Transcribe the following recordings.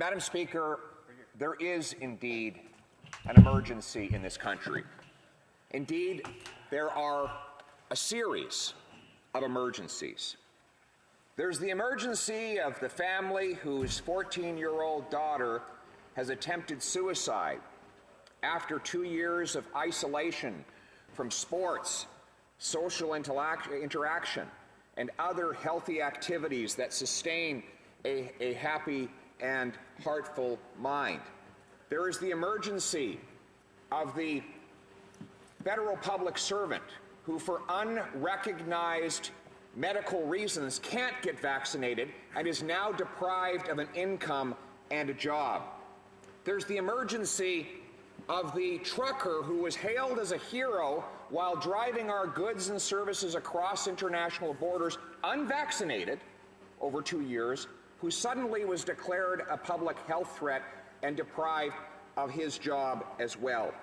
Madam Speaker, there is indeed an emergency in this country. Indeed, there are a series of emergencies. There's the emergency of the family whose 14-year-old daughter has attempted suicide after 2 years of isolation from sports, social interaction, and other healthy activities that sustain a happy and heartful mind. There is the emergency of the federal public servant who, for unrecognized medical reasons, can't get vaccinated and is now deprived of an income and a job. There's the emergency of the trucker who was hailed as a hero while driving our goods and services across international borders unvaccinated over 2 years, who suddenly was declared a public health threat and deprived of his job as well.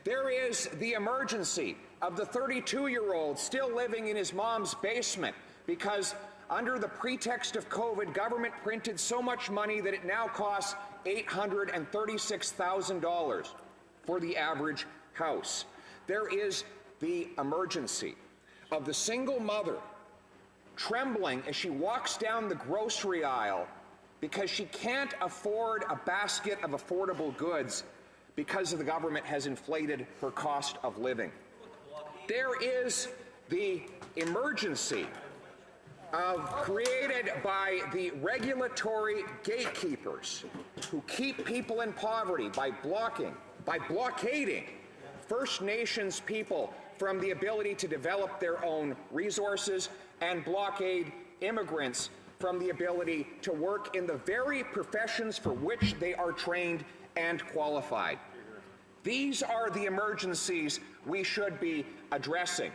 There is the emergency of the 32-year-old still living in his mom's basement because, under the pretext of COVID, government printed so much money that it now costs $836,000 for the average house. There is the emergency of the single mother trembling as she walks down the grocery aisle because she can't afford a basket of affordable goods because the government has inflated her cost of living. There is the emergency created by the regulatory gatekeepers who keep people in poverty by blockading First Nations people from the ability to develop their own resources and blockade immigrants from the ability to work in the very professions for which they are trained and qualified. These are the emergencies we should be addressing.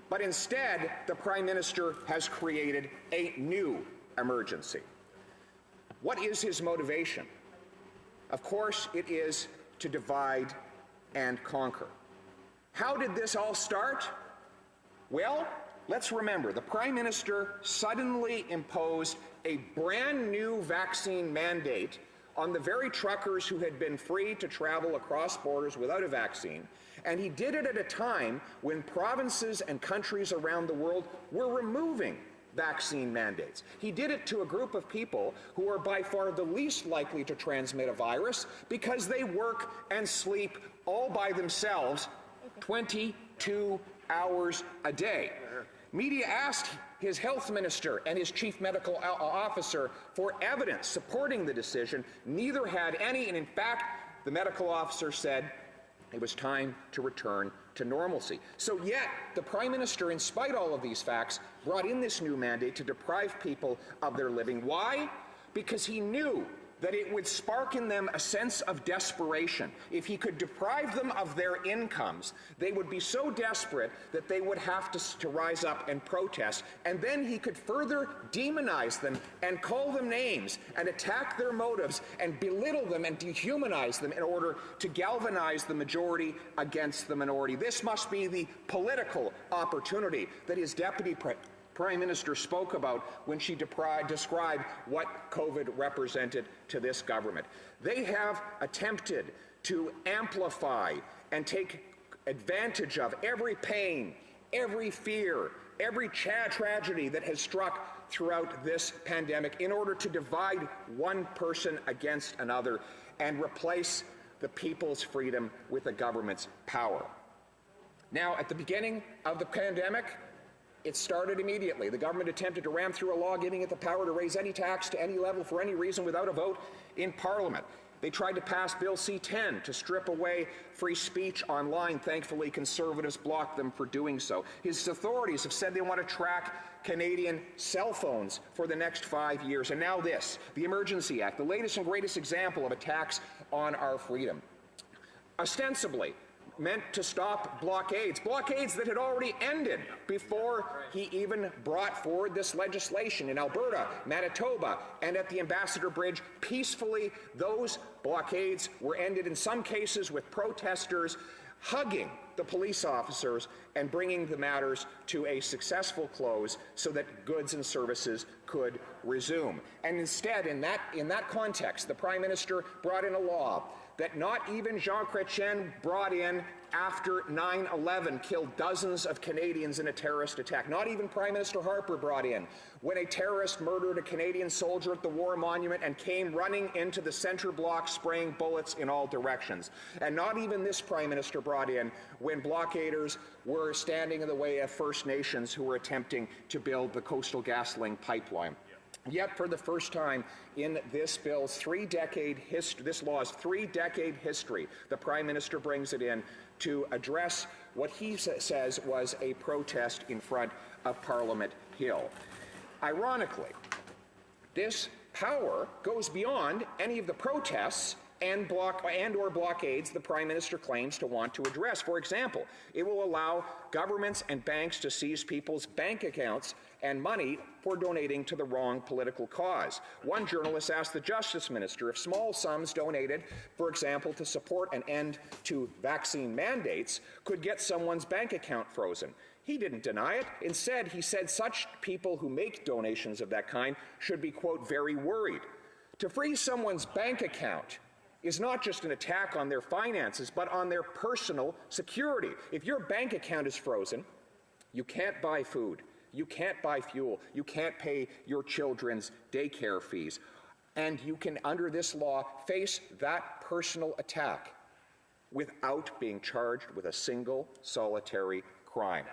But instead, the Prime Minister has created a new emergency. What is his motivation? Of course, it is to divide and conquer. How did this all start? Well, let's remember, the Prime Minister suddenly imposed a brand new vaccine mandate on the very truckers who had been free to travel across borders without a vaccine, and he did it at a time when provinces and countries around the world were removing vaccine mandates. He did it to a group of people who are by far the least likely to transmit a virus because they work and sleep all by themselves 22 hours a day. Media asked his health minister and his chief medical officer for evidence supporting the decision. Neither had any, and in fact, the medical officer said it was time to return to normalcy. So yet, the Prime Minister, in spite of all of these facts, brought in this new mandate to deprive people of their living. Why? Because he knew that it would spark in them a sense of desperation. If he could deprive them of their incomes, they would be so desperate that they would have to rise up and protest, and then he could further demonize them and call them names and attack their motives and belittle them and dehumanize them in order to galvanize the majority against the minority. This must be the political opportunity that his Deputy Prime Minister spoke about when she described what COVID represented to this government. They have attempted to amplify and take advantage of every pain, every fear, every tragedy that has struck throughout this pandemic in order to divide one person against another and replace the people's freedom with the government's power. Now, at the beginning of the pandemic, it started immediately. The government attempted to ram through a law giving it the power to raise any tax to any level for any reason without a vote in Parliament. They tried to pass Bill C-10 to strip away free speech online. Thankfully, Conservatives blocked them for doing so. His authorities have said they want to track Canadian cell phones for the next 5 years. And now this, the Emergency Act, the latest and greatest example of attacks on our freedom. Ostensibly meant to stop blockades that had already ended before he even brought forward this legislation in Alberta, Manitoba, and at the Ambassador Bridge. Peacefully, those blockades were ended, in some cases with protesters hugging the police officers and bringing the matters to a successful close so that goods and services could resume. And instead, in that context, the Prime Minister brought in a law that not even Jean Chrétien brought in after 9/11 killed dozens of Canadians in a terrorist attack. Not even Prime Minister Harper brought in when a terrorist murdered a Canadian soldier at the War Monument and came running into the center block spraying bullets in all directions. And not even this Prime Minister brought in when blockaders were standing in the way of First Nations who were attempting to build the Coastal GasLink pipeline. Yet, for the first time in this bill's this law's three-decade history, the Prime Minister brings it in to address what he says was a protest in front of Parliament Hill. Ironically, this power goes beyond any of the protests and or blockades the Prime Minister claims to want to address. For example, it will allow governments and banks to seize people's bank accounts and money for donating to the wrong political cause. One journalist asked the Justice Minister if small sums donated, for example, to support an end to vaccine mandates, could get someone's bank account frozen. He didn't deny it. Instead, he said such people who make donations of that kind should be, quote, very worried. To freeze someone's bank account is not just an attack on their finances, but on their personal security. If your bank account is frozen, you can't buy food, you can't buy fuel, you can't pay your children's daycare fees, and you can, under this law, face that personal attack without being charged with a single solitary crime.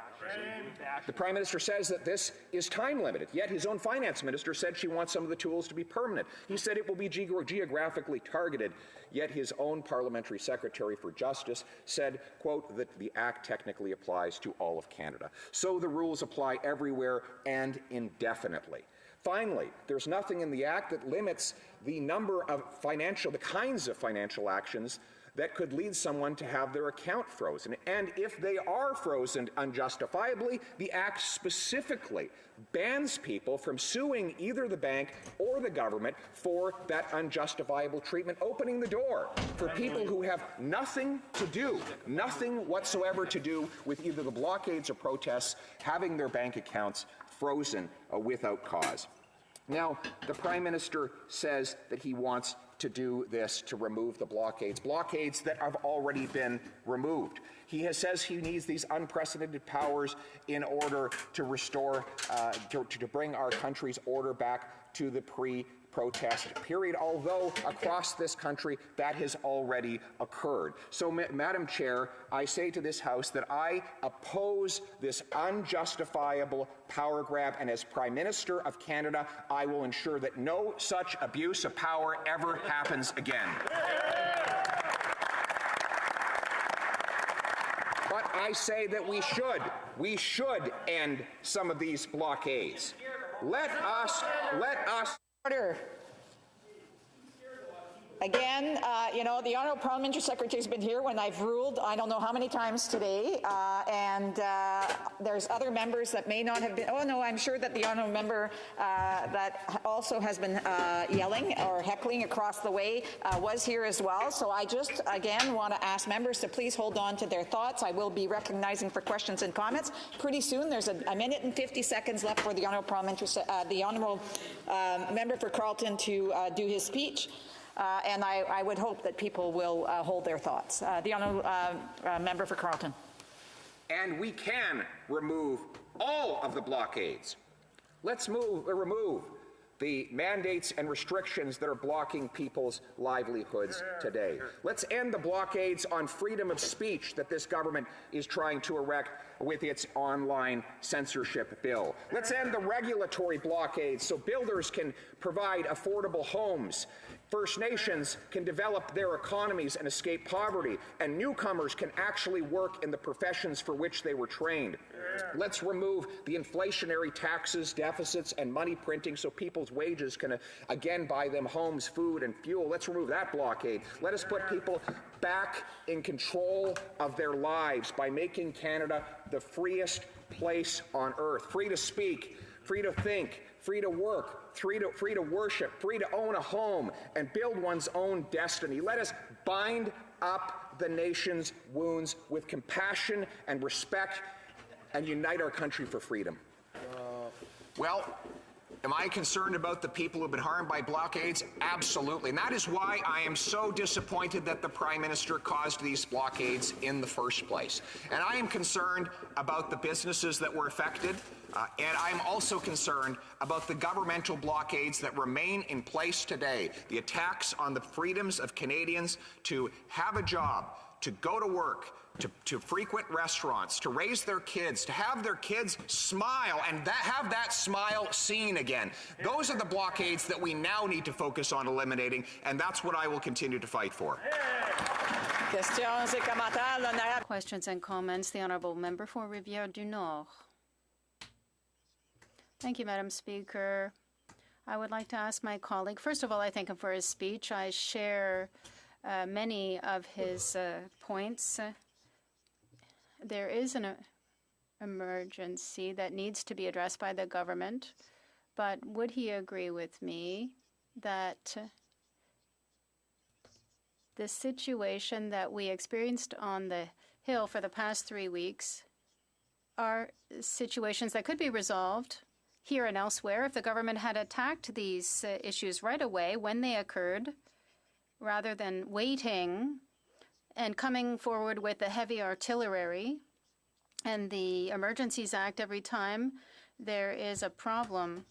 The Prime Minister says that this is time-limited, yet his own finance minister said she wants some of the tools to be permanent. He said it will be geographically targeted, yet his own parliamentary secretary for justice said, quote, that the act technically applies to all of Canada. So the rules apply everywhere and indefinitely. Finally, there's nothing in the act that limits the number of the kinds of financial actions that could lead someone to have their account frozen. And if they are frozen unjustifiably, the Act specifically bans people from suing either the bank or the government for that unjustifiable treatment, opening the door for people who have nothing whatsoever to do with either the blockades or protests having their bank accounts frozen without cause. Now, the Prime Minister says that he wants to do this to remove the blockades that have already been removed. He says he needs these unprecedented powers in order to restore, to bring our country's order back to the pre-protest period, although across this country that has already occurred. So, Madam Chair, I say to this House that I oppose this unjustifiable power grab, and as Prime Minister of Canada, I will ensure that no such abuse of power ever happens again. But I say that we should end some of these blockades. Let us. Order. Again, the Honourable Parliamentary Secretary has been here when I've ruled I don't know how many times today, and there's other members that may not have been. Oh no, I'm sure that the Honourable member that also has been yelling or heckling across the way was here as well. So I just again want to ask members to please hold on to their thoughts. I will be recognizing for questions and comments pretty soon. There's a minute and 50 seconds left for the Honourable member for Carleton to do his speech. And I would hope that people will hold their thoughts. The Honourable member for Carleton. And we can remove all of the blockades. Let's remove the mandates and restrictions that are blocking people's livelihoods today. Let's end the blockades on freedom of speech that this government is trying to erect with its online censorship bill. Let's end the regulatory blockades so builders can provide affordable homes, First Nations can develop their economies and escape poverty, and newcomers can actually work in the professions for which they were trained. Let's remove the inflationary taxes, deficits, and money printing so people's wages can again buy them homes, food, and fuel. Let's remove that blockade. Let us put people back in control of their lives by making Canada the freest place on earth, free to speak, free to think, free to work, free to worship, free to own a home and build one's own destiny. Let us bind up the nation's wounds with compassion and respect and unite our country for freedom. Well, Am I concerned about the people who have been harmed by blockades? Absolutely. And that is why I am so disappointed that the Prime Minister caused these blockades in the first place. And I am concerned about the businesses that were affected. And I'm also concerned about the governmental blockades that remain in place today. The attacks on the freedoms of Canadians to have a job, to go to work, to frequent restaurants, to raise their kids, to have their kids smile and have that smile seen again. Those are the blockades that we now need to focus on eliminating, and that's what I will continue to fight for. Questions and comments. The Honourable Member for Rivière-du-Nord. Thank you, Madam Speaker. I would like to ask my colleague, first of all, I thank him for his speech. I share many of his points. There is an emergency that needs to be addressed by the government, but would he agree with me that the situation that we experienced on the Hill for the past 3 weeks are situations that could be resolved here and elsewhere if the government had attacked these issues right away when they occurred, rather than waiting and coming forward with the heavy artillery and the Emergencies Act every time there is a problem?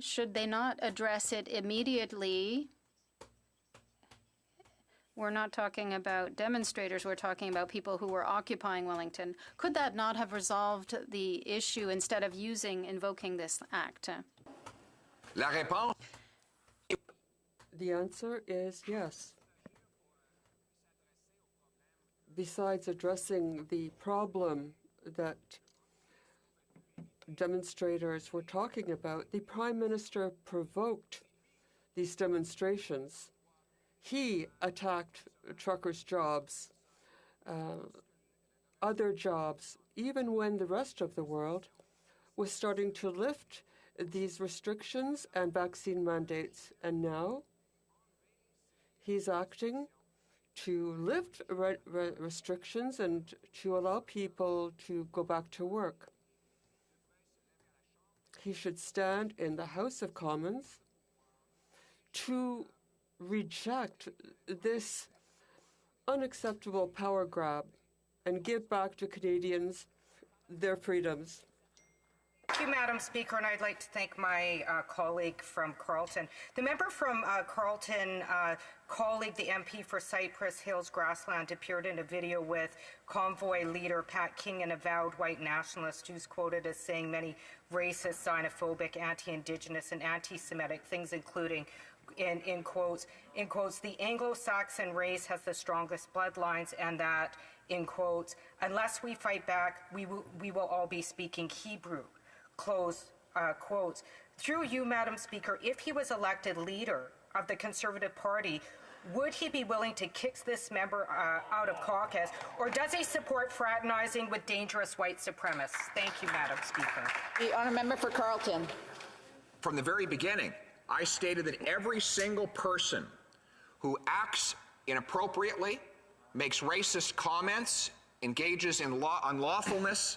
Should they not address it immediately? We're not talking about demonstrators, we're talking about people who were occupying Wellington. Could that not have resolved the issue instead of invoking this act? La réponse. The answer is yes. Besides addressing the problem that demonstrators were talking about, the Prime Minister provoked these demonstrations. He attacked truckers' jobs, other jobs, even when the rest of the world was starting to lift these restrictions and vaccine mandates. And now he's acting to lift restrictions and to allow people to go back to work. He should stand in the House of Commons to reject this unacceptable power grab and give back to Canadians their freedoms. Thank you, Madam Speaker, and I'd like to thank my colleague from Carleton. The member from Carleton colleague, the MP for Cypress Hills Grassland, appeared in a video with convoy leader Pat King, an avowed white nationalist who's quoted as saying many racist, xenophobic, anti-Indigenous, and anti-Semitic things, including in quotes, the Anglo-Saxon race has the strongest bloodlines, and that, in quotes, unless we fight back, we will all be speaking Hebrew, close quotes. Through you, Madam Speaker, if he was elected leader of the Conservative Party, would he be willing to kick this member out of caucus, or does he support fraternizing with dangerous white supremacists? Thank you, Madam Speaker. The honourable member for Carleton. From the very beginning, I stated that every single person who acts inappropriately, makes racist comments, engages in unlawfulness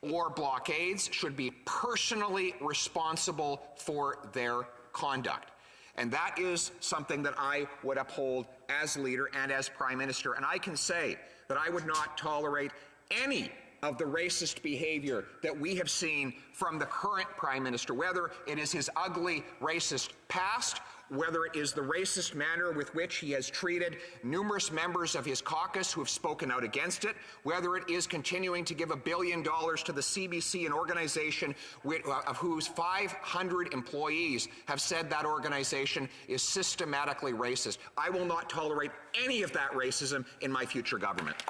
or blockades should be personally responsible for their conduct. And that is something that I would uphold as leader and as Prime Minister. And I can say that I would not tolerate any of the racist behavior that we have seen from the current Prime Minister, whether it is his ugly racist past, whether it is the racist manner with which he has treated numerous members of his caucus who have spoken out against it, whether it is continuing to give $1 billion to the CBC, an organization of whose 500 employees have said that organization is systematically racist. I will not tolerate any of that racism in my future government.